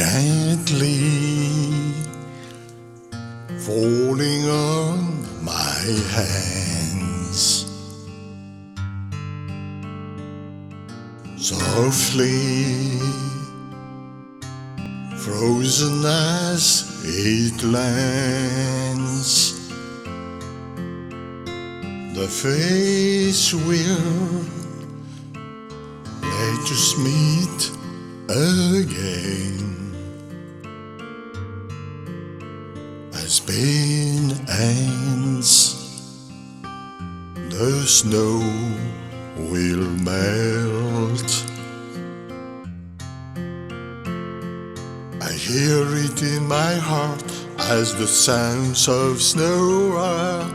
gently falling on my hands, softly frozen as it lands. The face will let us meet again. As pain ends, the snow will melt. I hear it in my heart as the sounds of snow are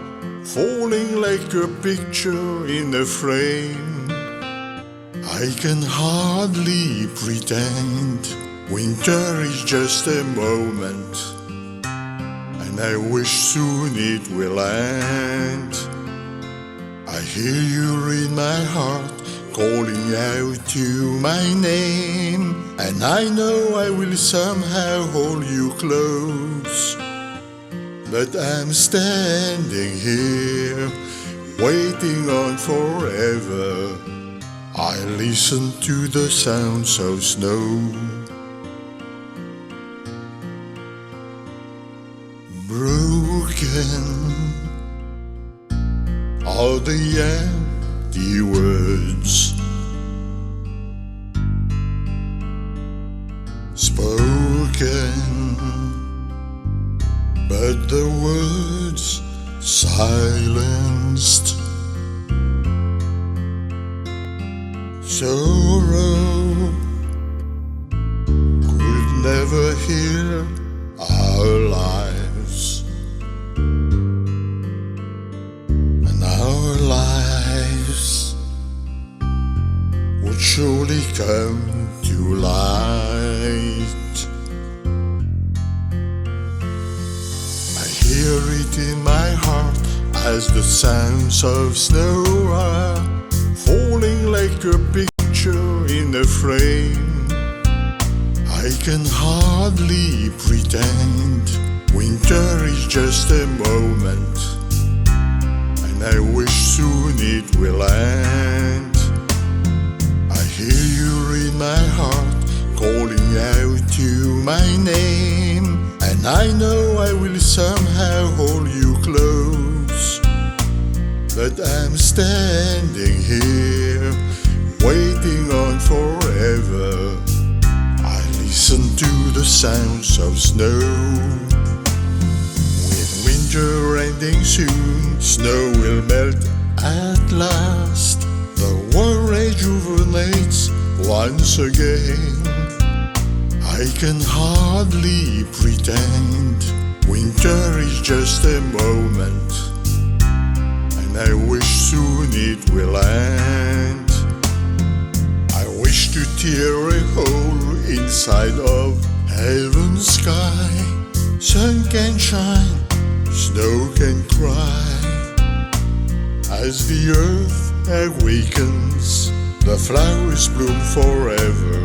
falling like a picture in a frame. I can hardly pretend winter is just a moment, and I wish soon it will end. I hear you in my heart calling out to my name, and I know I will somehow hold you close. But I'm standing here, waiting on forever. I listen to the sounds of snow. Broken are the empty words spoken, but the words silenced. Sorrow could never heal our lives, and our lives would surely come to light. I hear it in my heart as the sounds of snow are falling like a picture in a frame. I can hardly pretend winter is just a moment, and I wish soon it will end. I hear you in my heart calling out to my name, and I know I will somehow hold you close. But I'm standing here, waiting on forever. I listen to the sounds of snow. With winter ending soon, snow will melt at last. The world rejuvenates once again. I can hardly pretend winter is just a moment, and I wish soon it will end. I wish to tear a hole inside of heaven's sky. Sun can shine, snow can cry. As the earth awakens, the flowers bloom forever.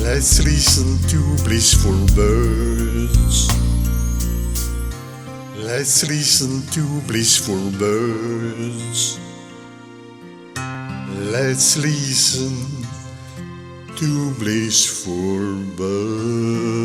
Let's listen to blissful birds. Let's listen to blissful birds. Let's listen to blissful birds.